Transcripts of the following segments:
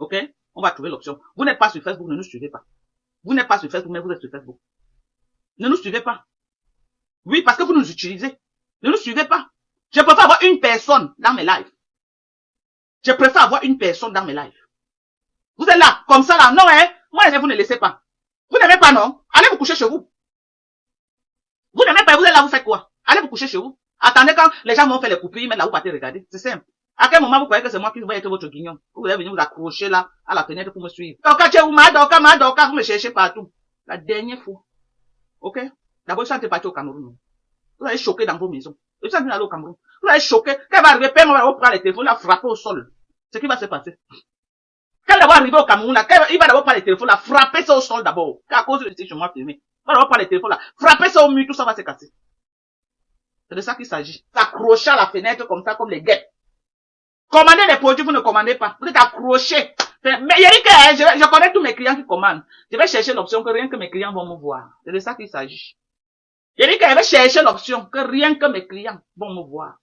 Ok? On va trouver l'option. Vous n'êtes pas sur Facebook, ne nous suivez pas. Vous n'êtes pas sur Facebook, mais vous êtes sur Facebook. Ne nous suivez pas. Oui, parce que vous nous utilisez. Ne nous suivez pas. Je préfère avoir une personne dans mes lives. Je préfère avoir une personne dans mes lives. Vous êtes là, comme ça là. Non, hein? Moi, vous ne laissez pas. Vous n'aimez pas, non? Allez vous coucher chez vous. Vous n'aimez pas, vous êtes là, vous faites quoi? Allez vous coucher chez vous. Attendez quand les gens vont faire les coupures, mais là, vous partez regarder. C'est simple. À quel moment vous croyez que c'est moi qui vais être votre guignon? Vous allez venir vous accrocher là, à la fenêtre pour me suivre. Doka, vous me cherchez partout. La dernière fois. Ok? D'abord, je suis parti au Cameroun. Vous allez choquer dans vos maisons. Je suis allé au Cameroun. Vous allez choquer. Quand elle va arriver, on va prendre les téléphones, la frapper au sol. Ce qui va se passer. Quand elle va arriver au Cameroun, là, il va d'abord prendre les téléphones, la frapper ça au sol d'abord. À cause de ce chez moi filmé. Il va d'abord prendre les téléphones, là, frapper ça au mur, tout ça va se casser. C'est de ça qu'il s'agit. S'accrocher à la fenêtre comme ça, comme les guêpes. Commandez les produits, vous ne commandez pas. Vous êtes accrochés. Mais Yannick, je connais tous mes clients qui commandent. Je vais chercher l'option que rien que mes clients vont me voir. C'est de ça qu'il s'agit. Yannick, je vais chercher l'option que rien que mes clients vont me voir.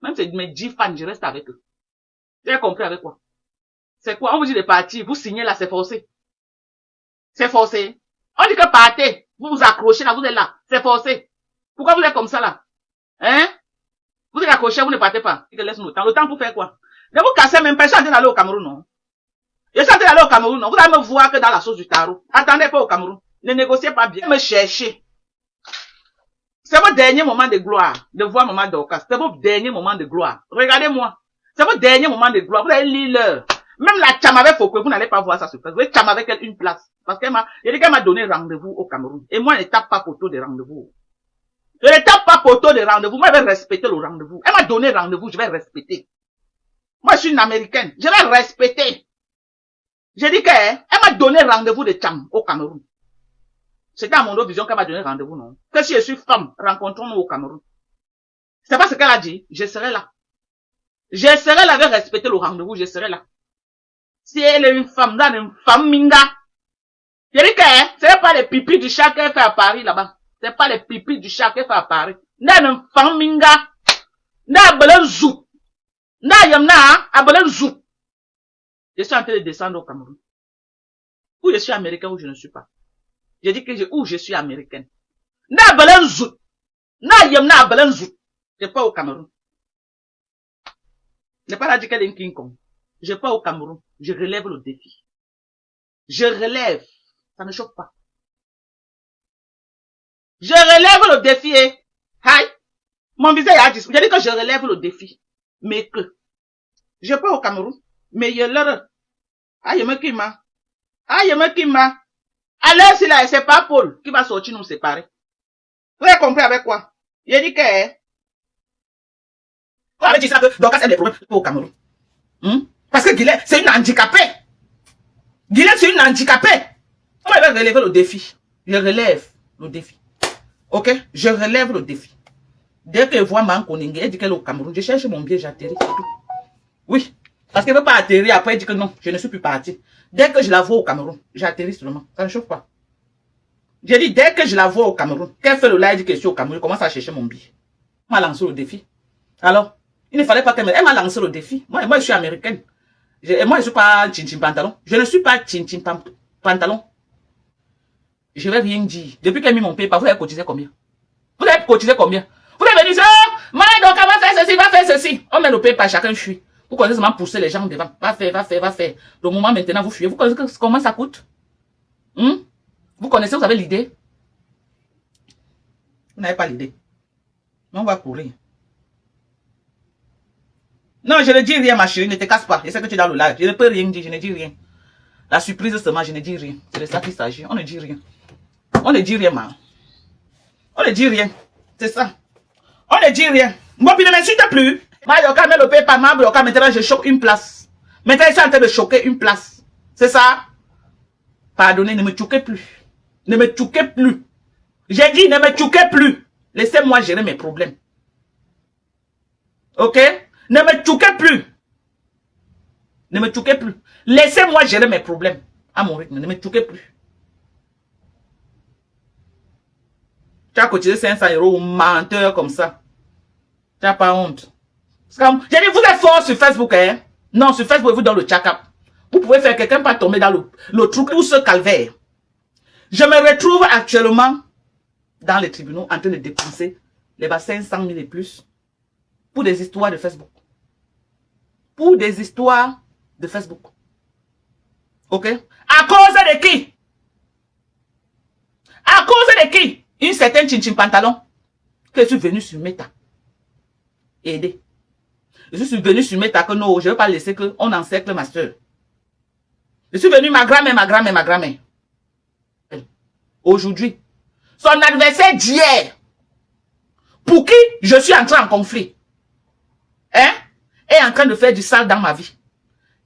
Même si mes 10 fans, je reste avec eux. Vous avez compris avec quoi? C'est quoi? On vous dit de partir, vous signez là, c'est forcé. C'est forcé. On dit que partez, vous vous accrochez là, vous êtes là, c'est forcé. Pourquoi vous êtes comme ça là? Hein? Vous êtes accroché, vous ne partez pas. Laisse-nous le temps. Le temps pour faire quoi? Ne vous cassez même pas. Je suis en train d'aller au Cameroun, non? Je suis en train d'aller au Cameroun, non? Vous allez me voir que dans la sauce du tarot. Attendez pas au Cameroun. Ne négociez pas bien. Me chercher. C'est votre dernier moment de gloire. De voir Maman Dorcas. C'est votre dernier moment de gloire. Regardez-moi. C'est votre dernier moment de gloire. Vous allez lire l'heure. Même la cham avec Fokwe, vous n'allez pas voir ça sur place. Vous allez cham avec elle une place. Parce qu'elle m'a donné rendez-vous au Cameroun. Et moi, je ne tape pas photo de rendez-vous. Je ne tape pas photo de rendez-vous. Moi, je vais respecter le rendez-vous. Elle m'a donné rendez-vous, je vais respecter. Moi, je suis une Américaine. Je vais respecter. J'ai dit qu'elle m'a donné rendez-vous de cham au Cameroun. C'était à mon vision qu'elle m'a donné rendez-vous, non? Que si je suis femme, rencontrons-nous au Cameroun. C'est pas ce qu'elle a dit. Je serai là. Je serai là, je vais respecter le rendez-vous, je serai là. Si elle est une femme, dans une femme minga. J'ai dit qu'elle, c'est pas les pipis du chat qu'elle fait à Paris, là-bas. C'est pas les pipis du chat qu'elle fait à Paris. Dans une femme minga. Dans un zou. Dans yamna, un zou. Je suis en train de descendre au Cameroun. Où je suis américain, ou je ne suis pas. J'ai dit que où je suis américaine. Na balanzou. Na yamna balanzou. Je pas au Cameroun. Je n'ai pas là dit qu'elle est une King Kong. Je pas au Cameroun. Je relève le défi. Je relève. Ça ne choque pas. Je relève le défi et, hi. Mon visage a dit, j'ai dit que je relève le défi. Mais que, je pas au Cameroun. Mais il y a l'heure. Ah, il me kima. Ah, il me kima. Alors, si là, c'est pas Paul qui va sortir nous séparer. Vous avez compris avec quoi? Il a dit que, vous avez dit ça que Dorcas a des problèmes au Cameroun. Parce que Guylaine, c'est une handicapée. Guylaine, c'est une handicapée. On va relever le défi. Je relève le défi. Ok? Je relève le défi. Dès que je vois Mme Koningé, elle dit qu'elle est au Cameroun. Je cherche mon billet, j'atterris, c'est tout. Oui. Parce qu'elle ne veut pas atterrir. Après, elle dit que non, je ne suis plus parti. Dès que je la vois au Cameroun, j'atterris seulement. Ça ne chauffe pas. J'ai dit, dès que je la vois au Cameroun, qu'elle fait le live, dit que je suis au Cameroun, je commence à chercher mon billet. Elle m'a lancé le défi. Alors, il ne fallait pas qu'elle m'a lancé le défi. Moi, je suis américaine. Et moi, je ne suis pas chin-chin pantalon. Je ne suis pas chin-chin pantalon. Je vais rien dire. Depuis qu'elle a mis mon PayPal, vous avez cotisé combien? Vous avez cotisé combien? Vous avez dit, donc elle va faire ceci, va faire ceci. On met le PayPal, chacun fuit. Vous connaissez comment pousser les gens devant. Va faire. Le moment maintenant, vous fuyez. Vous connaissez comment ça coûte? Vous connaissez, vous avez l'idée? Vous n'avez pas l'idée. Mais on va courir. Non, je ne dis rien, ma chérie. Ne te casse pas. Je sais que tu es dans le live. Je ne peux rien dire. Je ne dis rien. La surprise seulement, je ne dis rien. C'est de ça qu'il s'agit. On ne dit rien. On ne dit rien, ma. On ne dit rien. C'est ça. On ne dit rien. Moi, puis ne m'insulte plus. Mayoka, mais le PayPal, Mayoka, maintenant je choque une place. Maintenant, je suis en train de choquer une place. C'est ça? Pardonnez, ne me choquez plus. Ne me choquez plus. J'ai dit, ne me choquez plus. Laissez-moi gérer mes problèmes. Ok? Ne me choquez plus. Ne me choquez plus. Laissez-moi gérer mes problèmes. À mon rythme, ne me choquez plus. Tu as cotisé 500 € menteur comme ça. Tu n'as pas honte. J'ai dit, vous êtes fort sur Facebook, hein? Non, sur Facebook, vous dans le check-up. Vous pouvez faire, quelqu'un pas tomber dans le trou, tout ce calvaire. Je me retrouve actuellement dans les tribunaux en train de dépenser les 500 000 et plus pour des histoires de Facebook. Pour des histoires de Facebook. Ok? À cause de qui? À cause de qui? Une certaine Chinchin Pantalon que je suis venu sur Meta. Aider. Je suis venu sur Meta que non, je ne vais pas laisser qu'on encercle ma soeur. Je suis venu ma grand-mère. Aujourd'hui, son adversaire d'hier, pour qui je suis entré en conflit, hein, est en train de faire du sale dans ma vie.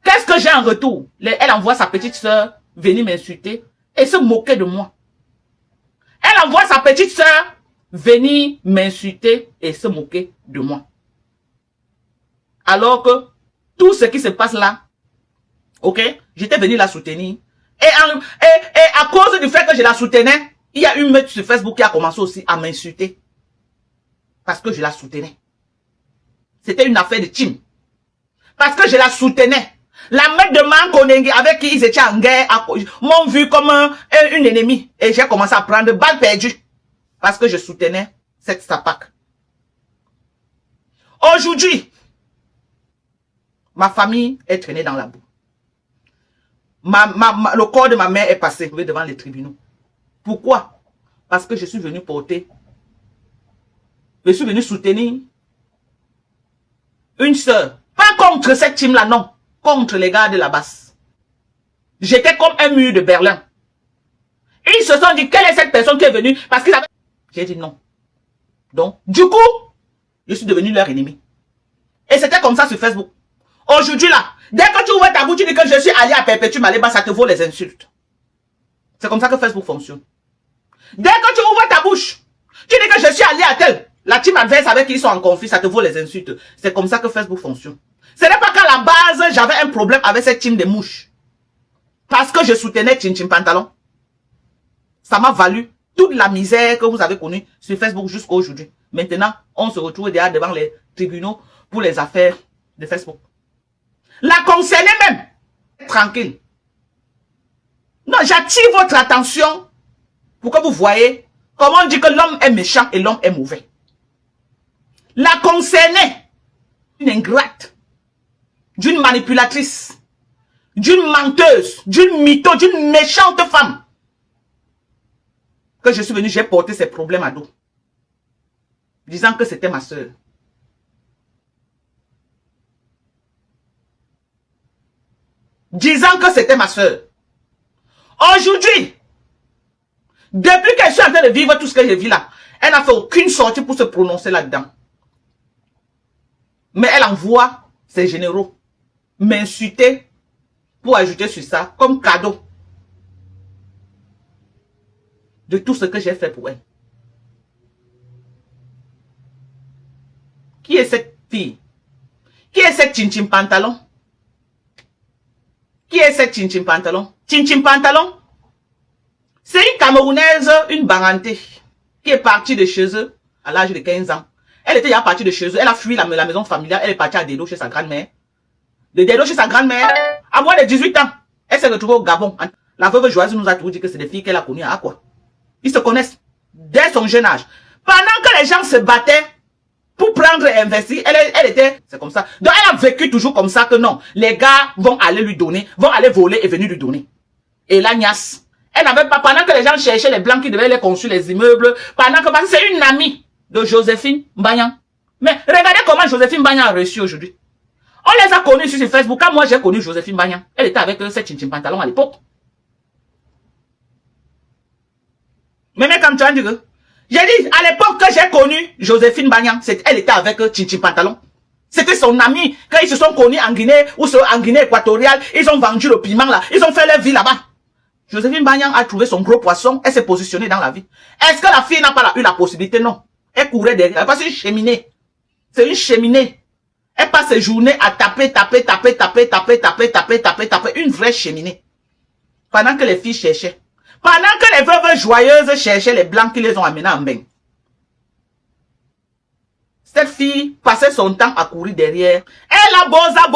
Qu'est-ce que j'ai en retour? Elle envoie sa petite soeur venir m'insulter et se moquer de moi. Elle envoie sa petite soeur venir m'insulter et se moquer de moi. Alors que tout ce qui se passe là, ok, j'étais venu la soutenir. Et à cause du fait que je la soutenais, il y a une meute sur Facebook qui a commencé aussi à m'insulter. Parce que je la soutenais. C'était une affaire de team. Parce que je la soutenais. La meute de Mankonengi avec qui ils étaient en guerre m'ont vu comme une ennemie. Et j'ai commencé à prendre balles perdues. Parce que je soutenais cette SAPAC. Aujourd'hui, ma famille est traînée dans la boue. Le corps de ma mère est passé devant les tribunaux. Pourquoi? Parce que je suis venu porter, je suis venu soutenir une sœur. Pas contre cette team-là, non. Contre les gars de la basse. J'étais comme un mur de Berlin. Ils se sont dit, quelle est cette personne qui est venue? Parce qu'ils avaient... J'ai dit non. Donc, du coup, je suis devenu leur ennemi. Et c'était comme ça sur Facebook. Aujourd'hui là, dès que tu ouvres ta bouche, tu dis que je suis allié à Perpétuum Maleba, ça te vaut les insultes. C'est comme ça que Facebook fonctionne. Dès que tu ouvres ta bouche, tu dis que je suis allié à tel. La team adverse avec qui ils sont en conflit, ça te vaut les insultes. C'est comme ça que Facebook fonctionne. Ce n'est pas qu'à la base, j'avais un problème avec cette team de mouches. Parce que je soutenais Chinchin Pantalon. Ça m'a valu toute la misère que vous avez connue sur Facebook jusqu'à aujourd'hui. Maintenant, on se retrouve derrière devant les tribunaux pour les affaires de Facebook. La concernée même, tranquille. Non, j'attire votre attention pour que vous voyez comment on dit que l'homme est méchant et l'homme est mauvais. La concernée, une ingrate, d'une manipulatrice, d'une menteuse, d'une mytho, d'une méchante femme, que je suis venu, j'ai porté ses problèmes à dos, disant que c'était ma soeur. Disant que c'était ma soeur. Aujourd'hui, depuis que je suis en train de vivre tout ce que je vis là, elle n'a fait aucune sortie pour se prononcer là-dedans. Mais elle envoie ses généraux m'insulter pour ajouter sur ça comme cadeau de tout ce que j'ai fait pour elle. Qui est cette fille? Qui est cette Chinchin Pantalon? Qui est cette Chinchin Pantalon? Chinchin Pantalon, c'est une Camerounaise, une Barantée, qui est partie de chez eux à l'âge de 15 ans. Elle était déjà partie de chez eux, elle a fui la maison familiale, elle est partie à Dedo chez sa grand-mère. De Dedo chez sa grand-mère, à moins de 18 ans, elle s'est retrouvée au Gabon. La veuve Joyeuse nous a toujours dit que c'est des filles qu'elle a connues à quoi. Ils se connaissent dès son jeune âge. Pendant que les gens se battaient pour prendre et investir, elle était, c'est comme ça. Donc elle a vécu toujours comme ça que non, les gars vont aller lui donner, vont aller voler et venir lui donner. Et la niasse, elle n'avait pas, pendant que les gens cherchaient les blancs qui devaient les construire les immeubles, pendant que, parce que c'est une amie de Joséphine Banyan. Mais regardez comment Joséphine Banyan a réussi aujourd'hui. On les a connus sur Facebook. Quand moi j'ai connu Joséphine Banyan, elle était avec cette Chinchin Pantalon à l'époque. Mais quand tu as dit que, j'ai dit, à l'époque que j'ai connu Joséphine Banyan, elle était avec Chinchin Pantalon. C'était son ami. Quand ils se sont connus en Guinée, ou en Guinée équatoriale, ils ont vendu le piment là. Ils ont fait leur vie là-bas. Joséphine Banyan a trouvé son gros poisson. Elle s'est positionnée dans la vie. Est-ce que la fille n'a pas eu la possibilité? Non. Elle courait derrière. Elle passe une cheminée. C'est une cheminée. Elle passe ses journées à taper. Une vraie cheminée. Pendant que les filles cherchaient. Pendant que les veuves joyeuses cherchaient les blancs qui les ont amenés en bain. Cette fille passait son temps à courir derrière. Elle a bosa.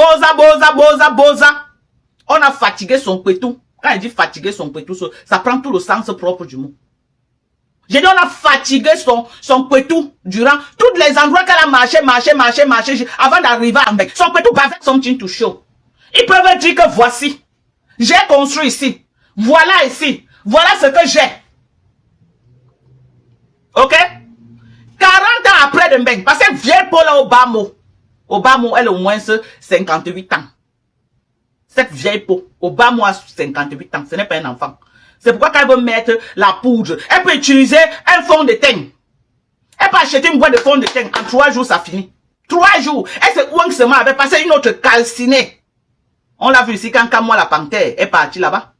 On a fatigué son pétou. Quand il dit fatiguer son pétou, ça prend tout le sens propre du mot. J'ai dit, on a fatigué son pétou durant tous les endroits qu'elle a marché, avant d'arriver à Mbek. Son pétou va faire something to show. Ils peuvent dire que voici, j'ai construit ici, voilà ici, voilà ce que j'ai. Ok? 40 ans après de Mbek, parce que vieille Paul Obama, elle a au moins 58 ans. Cette vieille peau, Obama a 58 ans, ce n'est pas un enfant. C'est pourquoi quand elle veut mettre la poudre, elle peut utiliser un fond de teint. Elle peut acheter une boîte de fond de teint. En 3 jours, ça finit. 3 jours. Elle se ouang seulement avait passé une autre calcinée. On l'a vu ici quand Kamoa la panthère est partie là-bas.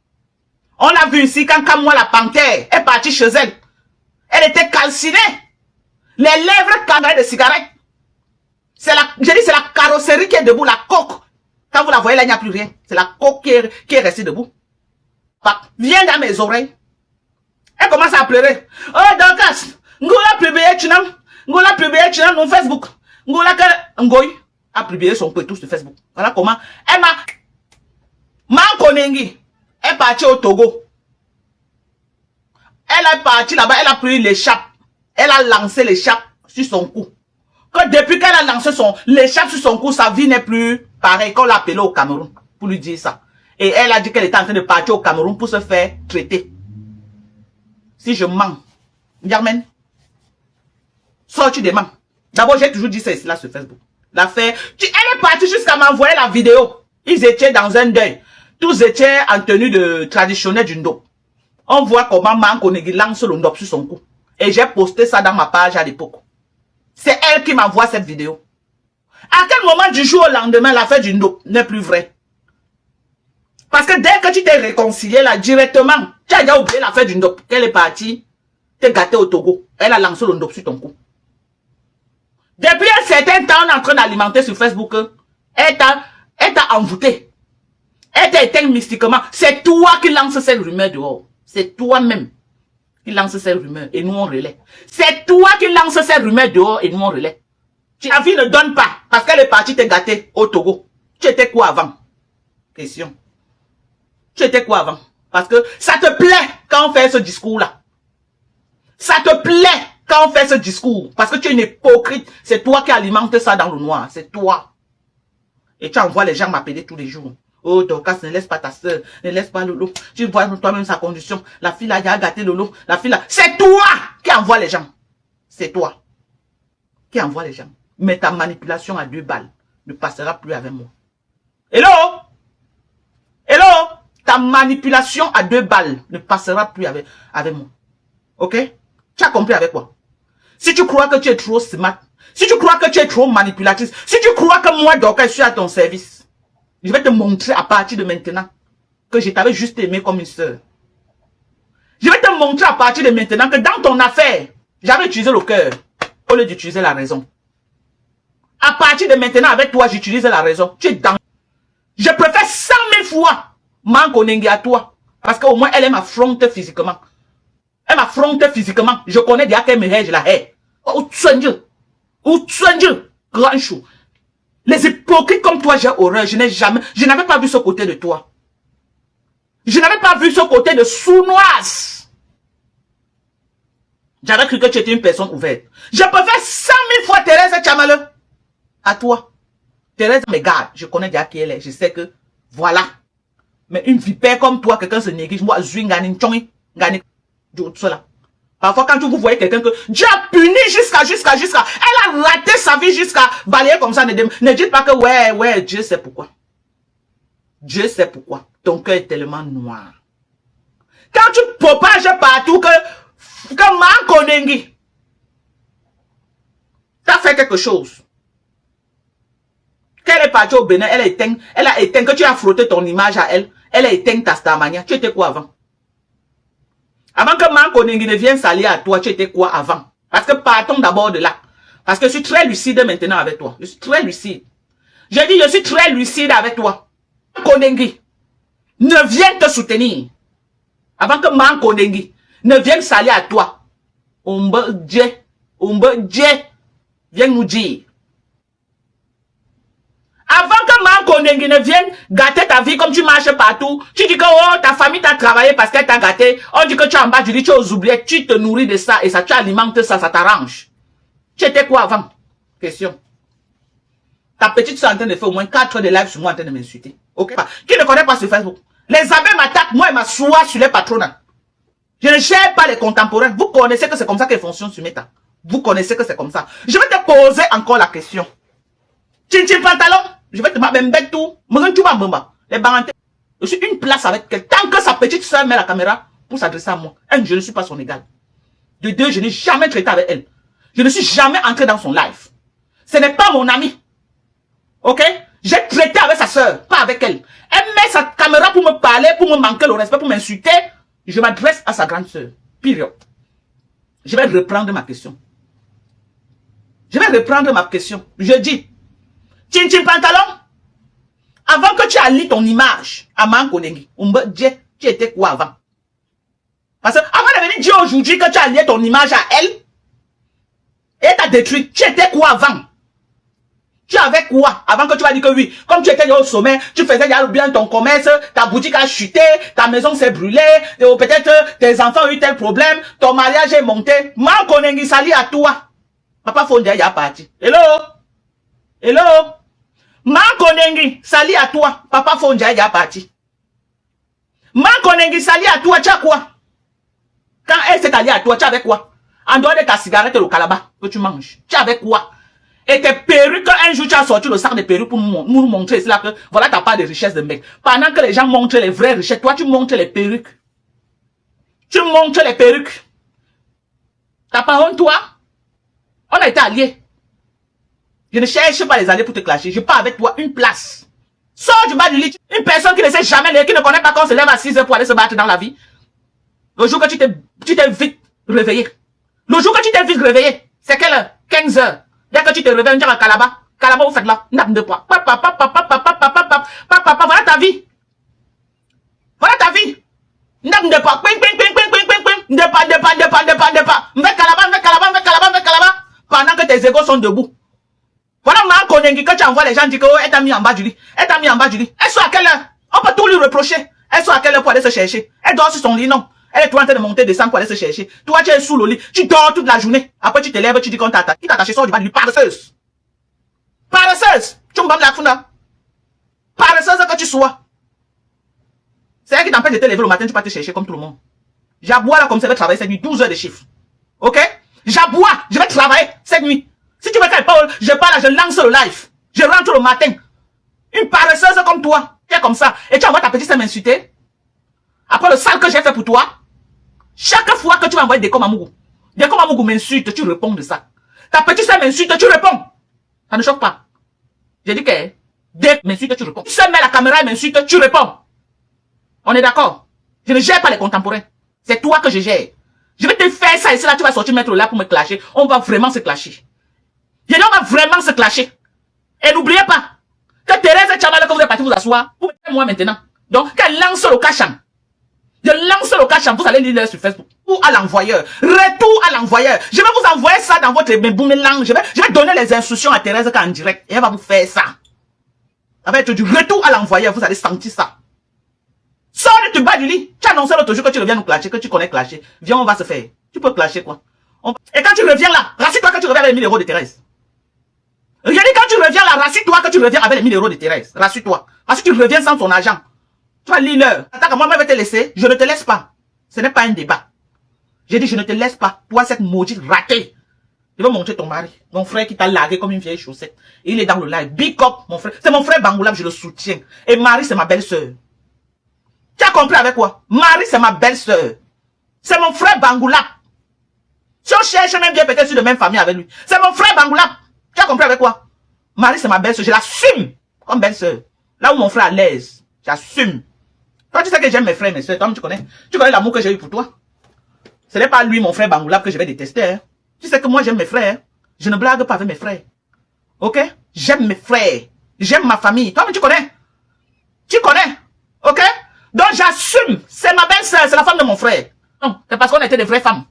On l'a vu ici quand Kamoa la panthère est partie chez elle. Elle était calcinée. Les lèvres carrées de cigarette. C'est la carrosserie qui est debout, la coque. Quand vous la voyez là, il n'y a plus rien. C'est la coque qui est restée debout. Viens dans mes oreilles. Elle commence à pleurer. Oh, Dorcas, Ngola publié Chinam. Ngola publié Chinam sur Facebook. Ngola Ngoy a publié son pétou sur Facebook. Voilà comment. Elle m'a. Mankonengi est partie au Togo. Elle est partie là-bas, elle a pris l'échappe. Elle a lancé l'échappe sur son cou. Que depuis qu'elle a lancé l'échappe sur son cou, sa vie n'est plus pareille. Qu'on l'a appelée au Cameroun pour lui dire ça. Et elle a dit qu'elle était en train de partir au Cameroun pour se faire traiter. Si je mens, Germaine, sorti des mains. D'abord, j'ai toujours dit ça ici là sur Facebook. L'affaire, elle est partie jusqu'à m'envoyer la vidéo. Ils étaient dans un deuil. Tous étaient en tenue de traditionnelle du Ndop. On voit comment Mankonegi lance le Ndop sur son cou. Et j'ai posté ça dans ma page à l'époque. C'est elle qui m'envoie cette vidéo. À quel moment du jour au lendemain, l'affaire du Ndop n'est plus vraie? Parce que dès que tu t'es réconcilié là, directement, tu as déjà oublié l'affaire du Ndop. Qu'elle est partie, t'es gâté au Togo. Elle a lancé le Ndop sur ton cou. Depuis un certain temps, on est en train d'alimenter sur Facebook. Elle t'a envoûté. Elle t'a éteint mystiquement. C'est toi qui lance ces rumeurs dehors. C'est toi-même qui lance ces rumeurs et nous on relaie. C'est toi qui lance ces rumeurs dehors et nous on relaie. Ta vie ne donne pas parce qu'elle est partie te gâter au Togo. Tu étais quoi avant? Question. Tu étais quoi avant? Parce que ça te plaît quand on fait ce discours-là. Ça te plaît quand on fait ce discours. Parce que tu es une hypocrite. C'est toi qui alimente ça dans le noir. C'est toi. Et tu envoies les gens m'appeler tous les jours. Oh, Dorcas, ne laisse pas ta soeur. Ne laisse pas Lolo. Tu vois toi-même sa condition. La fille là, il a gâté Lolo. La fille là. C'est toi qui envoie les gens. C'est toi qui envoie les gens. Mais ta manipulation à 2 balles ne passera plus avec moi. Hello? Hello? Ta manipulation à 2 balles ne passera plus avec moi. Ok? Tu as compris avec quoi? Si tu crois que tu es trop smart, si tu crois que tu es trop manipulatrice, si tu crois que moi, Dorcas, je suis à ton service, je vais te montrer à partir de maintenant que je t'avais juste aimé comme une sœur. Je vais te montrer à partir de maintenant que dans ton affaire, j'avais utilisé le cœur au lieu d'utiliser la raison. À partir de maintenant, avec toi, j'utilise la raison. Tu es dans... Je préfère 100 000 fois Mankonengi à toi. Parce qu'au moins, elle m'affronte physiquement. Elle m'affronte physiquement. Je connais déjà qu'elle me hait, je la hais. Oh, grand chou. Les hypocrites comme toi, j'ai horreur. Je n'avais pas vu ce côté de toi. Je n'avais pas vu ce côté de sournoise. J'avais cru que tu étais une personne ouverte. Je préfère 100 000 fois Thérèse Tchamale à toi. Thérèse me garde. Je connais déjà qui elle est. Je sais que, voilà. Mais une vipère comme toi, quelqu'un se néglige. Moi, cela. Parfois, quand vous voyez quelqu'un que Dieu a puni jusqu'à, elle a raté sa vie jusqu'à balayer comme ça. Ne dites pas que, ouais, Dieu sait pourquoi. Dieu sait pourquoi. Ton cœur est tellement noir. Quand tu propages partout que Mankonengi, t'as fait quelque chose. Quand elle est partie au Bénin, elle a éteint, que tu as frotté ton image à elle, elle a éteint ta Starmania. Tu étais quoi avant? Avant que Mankonengi ne vienne s'allier à toi, tu étais quoi avant? Parce que partons d'abord de là. Parce que je suis très lucide maintenant avec toi. Je suis très lucide. J'ai dit, je suis très lucide avec toi. Mankonengi ne vienne te soutenir. Avant que Mankonengi ne vienne s'allier à toi. Ombe Dieu, viens nous dire. Avant que Manko Nengi ne vienne gâter ta vie comme tu marches partout, tu dis que oh, ta famille t'a travaillé parce qu'elle t'a gâté. On dit que tu es en bas, tu dis que tu es aux oubliettes, tu te nourris de ça et ça, tu alimentes ça, ça t'arrange. Tu étais quoi avant? Question. Ta petite soeur est en train de faire au moins 4 heures de live sur moi en train de m'insulter. Ok? Qui ne connaît pas sur Facebook? Les abeilles m'attaquent, moi et ma soie sur les patronats. Je ne gère pas les contemporains. Vous connaissez que c'est comme ça qu'elles fonctionnent sur Meta. Vous connaissez que c'est comme ça. Je vais te poser encore la question. Chin pantalon, je vais te mettre tout. Les barantés. Je suis une place avec elle. Tant que sa petite soeur met la caméra pour s'adresser à moi. Un, je ne suis pas son égal. De deux, je n'ai jamais traité avec elle. Je ne suis jamais entré dans son live. Ce n'est pas mon ami. Ok? J'ai traité avec sa soeur, pas avec elle. Elle met sa caméra pour me parler, pour me manquer le respect, pour m'insulter. Je m'adresse à sa grande soeur. Période. Je vais reprendre ma question. Je vais reprendre ma question. Je dis, Chin pantalon, avant que tu allies ton image à Manko Nengi, tu étais quoi avant? Parce que avant de venir dire aujourd'hui que tu as allié ton image à elle, et t'as détruit, tu étais quoi avant? Tu avais quoi avant que tu vas dire que oui, comme tu étais au sommet, tu faisais bien ton commerce, ta boutique a chuté, ta maison s'est brûlée, peut-être tes enfants ont eu tel problème, ton mariage est monté. Manko Nengi sali à toi. Papa Fondia ya parti. Hello? Hello? Manko Nengi sali à toi. Papa Fondia ya parti. Manko Nengi sali à toi, tu as quoi? Quand elle s'est alliée à toi, tu avais quoi? En dehors de ta cigarette et le calabat que tu manges, tu avais quoi? Et tes perruques, un jour tu as sorti le sac de perruques pour nous montrer cela que voilà ta part de richesse de mec. Pendant que les gens montrent les vraies richesses, toi tu montres les perruques. Tu montres les perruques. T'as pas honte toi? On a été alliés. Je ne cherche pas les alliés pour te clasher. Je pars avec toi une place. Sors du bas du lit. Une personne qui ne sait jamais, qui ne connaît pas qu'on se lève à 6 heures pour aller se battre dans la vie. Le jour que tu t'es vite réveillé. Le jour que tu t'es vite réveillé, c'est quelle heure? 15 heures. Dès que tu te réveilles, on dit à Calaba. Calaba, vous faites là. Nappe de poids. Papa, voilà ta vie. Voilà ta vie. Nappe de poids. Ping, ping, ping, ping, ping, ping, ping. De pas. M'fait Calaba. Pendant que tes égos sont debout. Voilà Manko Nengi que tu envoies les gens dire que oh, elle t'a mis en bas du lit. Elle t'a mis en bas du lit. Elle soit à quelle heure? On peut tout lui reprocher. Elle soit à quelle heure pour aller se chercher? Elle dort sur son lit, non. Elle est toi en train de monter, descendre pour aller se chercher. Toi, tu es sous le lit. Tu dors toute la journée. Après, tu te lèves, tu dis qu'on t'a attaqué. Qui t'a attaché, sort du bas du lit. Paresseuse. Paresseuse. Tu me bats la funda. Paresseuse que tu sois. C'est elle qui t'empêche de te lever le matin, tu vas te chercher comme tout le monde. J'aboie là comme ça, je vais travailler cette nuit, 12 heures de chiffre. Ok? J'aboie, je vais travailler cette nuit. Si tu veux qu'elle parle, je parle, je lance le live. Je rentre le matin. Une paresseuse comme toi, tu es comme ça. Et tu envoies ta petite sœur m'insulter. Après le sale que j'ai fait pour toi, chaque fois que tu vas envoyer des Komamugou m'insulte, tu réponds de ça. Ta petite sœur m'insulte, tu réponds. Ça ne choque pas. J'ai dit que dès que m'insulte, tu réponds. Tu sais, mets la caméra et m'insulte, tu réponds. On est d'accord? Je ne gère pas les contemporains. C'est toi que je gère. Je vais te faire ça et là, tu vas sortir mettre là pour me clasher. On va vraiment se clasher. Je dis, on va vraiment se clasher. Et n'oubliez pas que Thérèse Tchamala, que vous êtes parti vous asseoir, vous mettez moi maintenant. Donc, qu'elle lance le cacham. Je lance le cacham, vous allez lire sur Facebook. Ou à l'envoyeur. Retour à l'envoyeur. Je vais vous envoyer ça dans votre mélange. Je vais donner les instructions à Thérèse en direct. Et elle va vous faire ça. Avec du retour à l'envoyeur, vous allez sentir ça. Sors de tu bas du lit. Tu as annoncé l'autre jour que tu reviens nous clasher, que tu connais clasher. Viens, on va se faire. Tu peux clasher quoi. Et quand tu reviens là, rassure-toi que tu reviens avec les 1000 euros de Thérèse. Regardez quand tu reviens là, rassure-toi que tu reviens avec les 1000 euros de Thérèse. Rassure-toi. Parce que tu reviens sans ton argent. Tu vas lire l'heure. Attends, moi, je vais te laisser. Je ne te laisse pas. Ce n'est pas un débat. J'ai dit, je ne te laisse pas. Toi, cette maudite ratée. Je vais montrer ton mari. Mon frère qui t'a largué comme une vieille chaussette. Il est dans le live. Big up, mon frère. C'est mon frère Bangoulab, je le soutiens. Et Marie, c'est ma belle-sœur. Tu as compris avec quoi? Marie, c'est ma belle-sœur. C'est mon frère Bangoulab. Si on cherche même bien peut-être sur la même famille avec lui. C'est mon frère Bangoulab. Tu as compris avec quoi? Marie, c'est ma belle-sœur. Je l'assume comme belle-sœur. Là où mon frère est à l'aise. J'assume. Toi, tu sais que j'aime mes frères et mes soeurs. Toi, tu connais l'amour que j'ai eu pour toi. Ce n'est pas lui, mon frère Bangoulab, que je vais détester. Hein. Tu sais que moi, j'aime mes frères. Je ne blague pas avec mes frères. Ok? J'aime mes frères. J'aime ma famille. Toi, mais tu connais. Tu connais. Ok? Donc, j'assume. C'est ma belle-sœur. C'est la femme de mon frère. Non, c'est parce qu'on était des vraies femmes.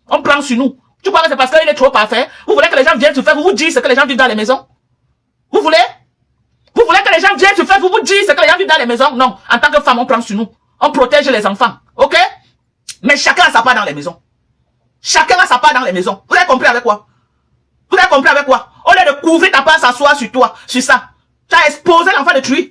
On prend sur nous. Tu crois que c'est parce qu'il est trop parfait? Vous voulez que les gens viennent se faire, vous dire ce que les gens vivent dans les maisons? Vous voulez les gens viennent sur Facebook, vous dire ce que les gens vivent dans les maisons. Non, en tant que femme, on prend sur nous. On protège les enfants. Ok? Mais chacun a sa part dans les maisons. Chacun a sa part dans les maisons. Vous avez compris avec quoi? Vous avez compris avec quoi? Au lieu de couvrir ta part, s'asseoir sur toi, sur ça. Tu as exposé l'enfant de tuer.